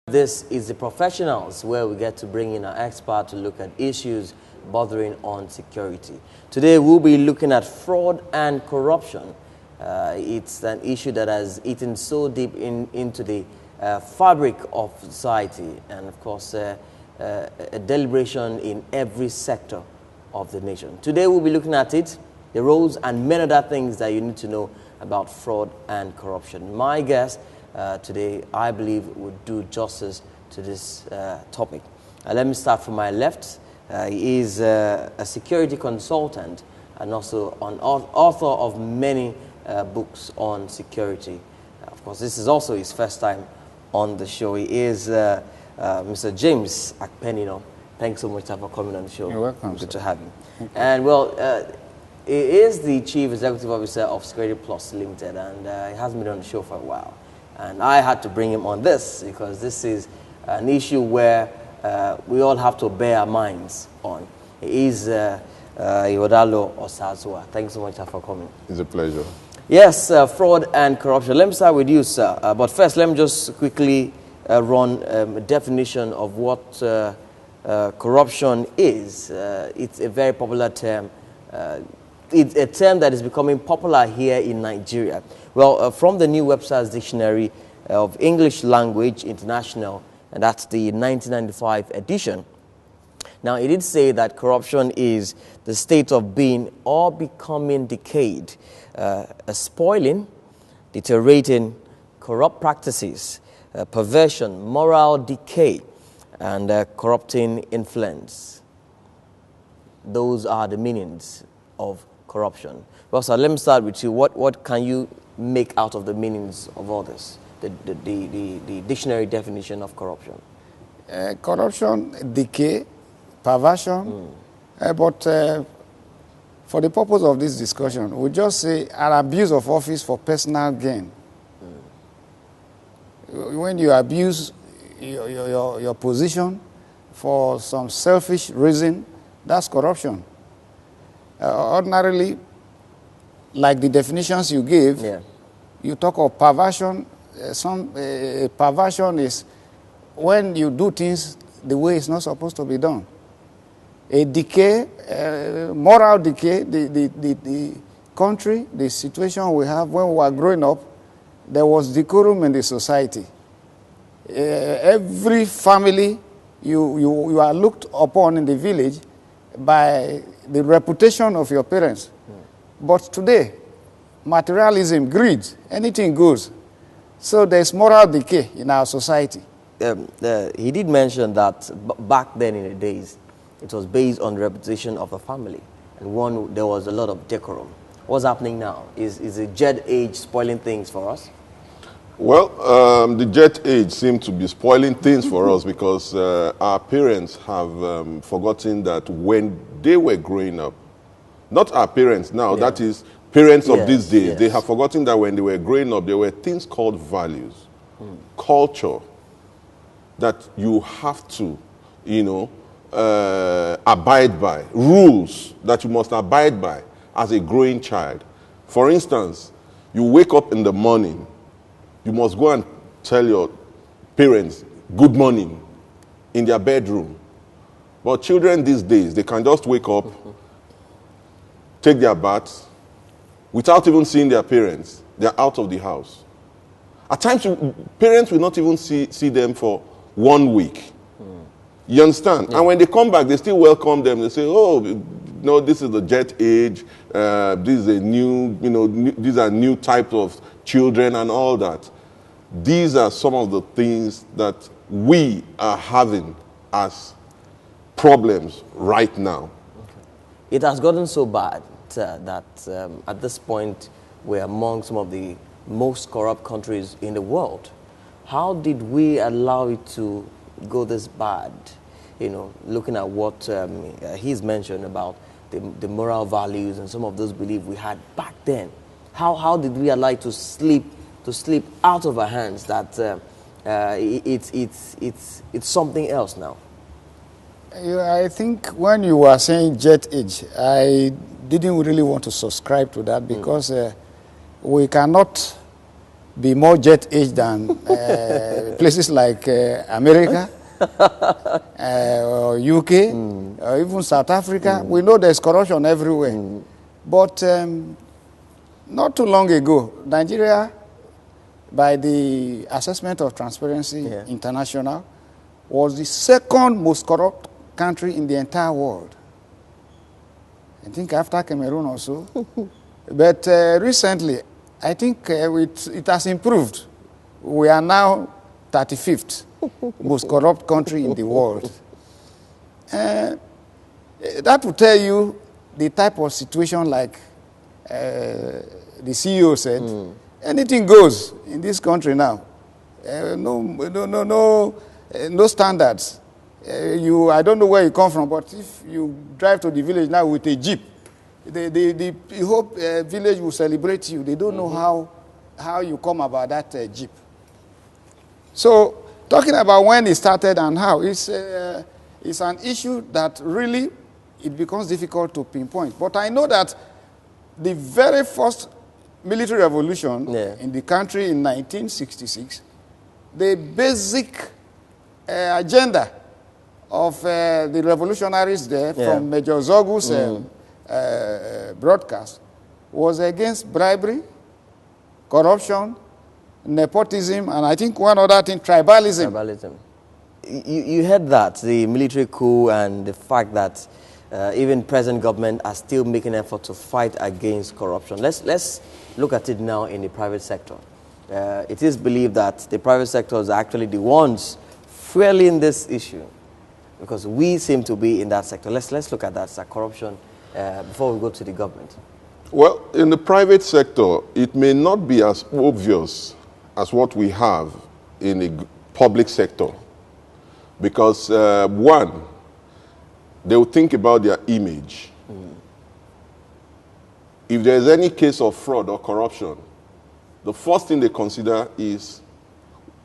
This is The Professionals, where we get to bring in our expert to look at issues bothering on security. Today, we'll be looking at fraud and corruption. It's an issue that has eaten so deep into the fabric of society and, of course, a deliberation in every sector of the nation. Today, we'll be looking at it, the roles and many other things that you need to know about fraud and corruption. My guest today, I believe, would do justice to this topic. Let me start from my left. He is a security consultant and also an author of many books on security. Of course, this is also his first time on the show. He is Mr. James Akpenino. Thanks so much for coming on the show. You're welcome. Good to have you. And well, he is the Chief Executive Officer of Security Plus Limited, and he hasn't been on the show for a while. And I had to bring him on this because this is an issue where we all have to bear our minds on. He is Ihodalo Osazua. Thanks so much for coming. It's a pleasure. Yes, fraud and corruption. Let me start with you, sir. But first, let me just quickly run a definition of what corruption is. It's a very popular term. It's a term that is becoming popular here in Nigeria. Well, from the New Webster's Dictionary of English Language International, and that's the 1995 edition. Now, it did say that corruption is the state of being or becoming decayed, spoiling, deteriorating, corrupt practices, perversion, moral decay, and corrupting influence. Those are the meanings of corruption. Well, sir, let me start with you. What can you make out of the meanings of all this, the dictionary definition of corruption? Corruption, decay, perversion, but for the purpose of this discussion, we just say an abuse of office for personal gain. When you abuse your position for some selfish reason, that's corruption. Ordinarily, like the definitions you gave, you talk of perversion. Perversion is when you do things the way it's not supposed to be done. A decay, moral decay, the country, the situation we have when we were growing up, there was decorum in the society. Every family, you are looked upon in the village by the reputation of your parents. But today, materialism, greed, anything goes. So there's moral decay in our society. He did mention that back then in the days, it was based on the reputation of the family. And there was a lot of decorum. What's happening now? Is the jet age spoiling things for us? Well, the jet age seems to be spoiling things for us because our parents have forgotten that when they were growing up, not our parents now, that is parents of these days, they have forgotten that when they were growing up, there were things called values, culture, that you have to, abide by, rules that you must abide by as a growing child. For instance, you wake up in the morning, you must go and tell your parents good morning in their bedroom. But children these days, they can just wake up, take their baths, without even seeing their parents. They're out of the house. At times, parents will not even see them for 1 week. You understand? Yeah. And when they come back, they still welcome them. They say, oh, no, this is the jet age. This is a new, these are new types of children and all that. These are some of the things that we are having as problems right now. Okay. It has gotten so bad that at this point we're among some of the most corrupt countries in the world. How did we allow it to go this bad? Looking at what he's mentioned about the moral values and some of those beliefs we had back then. How did we allow it to slip out of our hands that it's something else now? I think when you were saying jet age, I didn't really want to subscribe to that because we cannot be more jet-aged than places like America or UK or even South Africa. We know there's corruption everywhere. But not too long ago, Nigeria, by the assessment of Transparency International, was the second most corrupt country in the entire world. I think after Cameroon also. But recently, I think it has improved. We are now 35th most corrupt country in the world. That will tell you the type of situation, like the CEO said, anything goes in this country now. No standards. I don't know where you come from, but if you drive to the village now with a jeep, the whole village will celebrate you. They don't know how you come about that jeep. So, talking about when it started and how, it's an issue that really it becomes difficult to pinpoint. But I know that the very first military revolution in the country in 1966, the basic agenda of the revolutionaries there, from Major Zogu's broadcast, was against bribery, corruption, nepotism, and I think one other thing, tribalism. Tribalism. You heard that, the military coup, and the fact that even present government are still making effort to fight against corruption. Let's look at it now in the private sector. It is believed that the private sector is actually the ones fueling this issue, because we seem to be in that sector. Let's look at that, corruption, before we go to the government. Well, in the private sector, it may not be as obvious as what we have in the public sector, because one, they will think about their image. If there is any case of fraud or corruption, the first thing they consider is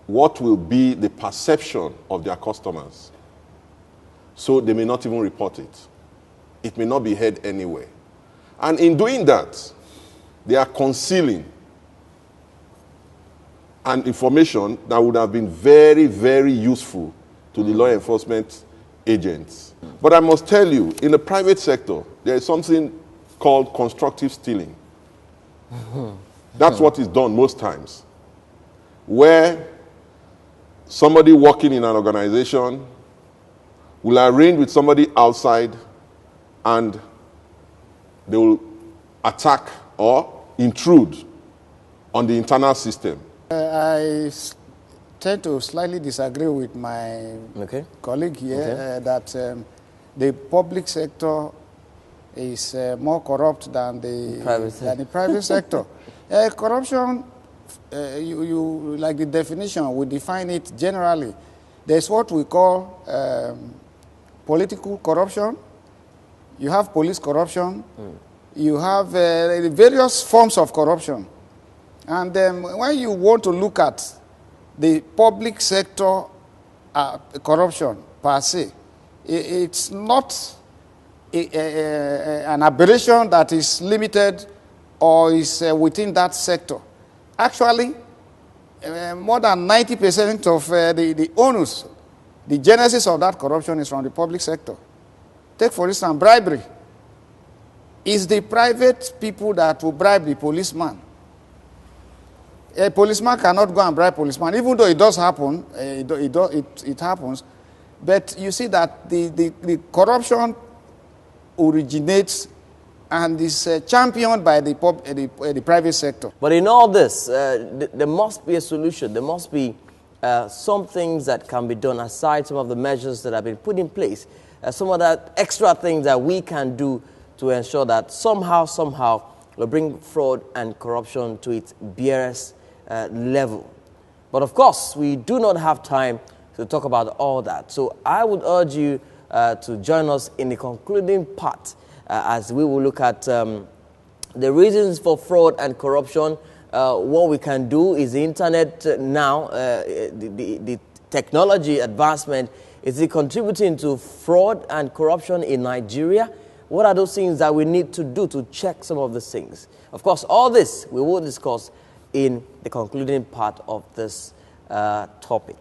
what will be the perception of their customers. So they may not even report it. It may not be heard anywhere. And in doing that, they are concealing an information that would have been very, very useful to the law enforcement agents. But I must tell you, in the private sector, there is something called constructive stealing. That's what is done most times, where somebody working in an organization will arrange with somebody outside, and they will attack or intrude on the internal system. I tend to slightly disagree with my colleague here that the public sector is more corrupt than the private sector. Corruption, you like the definition, we define it generally. There's what we call political corruption. You have police corruption. You have various forms of corruption. And when you want to look at the public sector corruption per se, it's not an aberration that is limited or is within that sector. Actually, more than 90% of the onus, the genesis of that corruption is from the public sector. Take, for instance, bribery. It's the private people that will bribe the policeman. A policeman cannot go and bribe a policeman, even though it does happen, it happens. But you see that the corruption originates and is championed by the private sector. But in all this, there must be a solution. There must be some things that can be done aside some of the measures that have been put in place. Some of that extra things that we can do to ensure that somehow, we'll bring fraud and corruption to its barest level. But of course, we do not have time to talk about all that. So I would urge you to join us in the concluding part as we will look at the reasons for fraud and corruption. What we can do is the internet now, the technology advancement, is it contributing to fraud and corruption in Nigeria? What are those things that we need to do to check some of these things? Of course, all this we will discuss in the concluding part of this topic.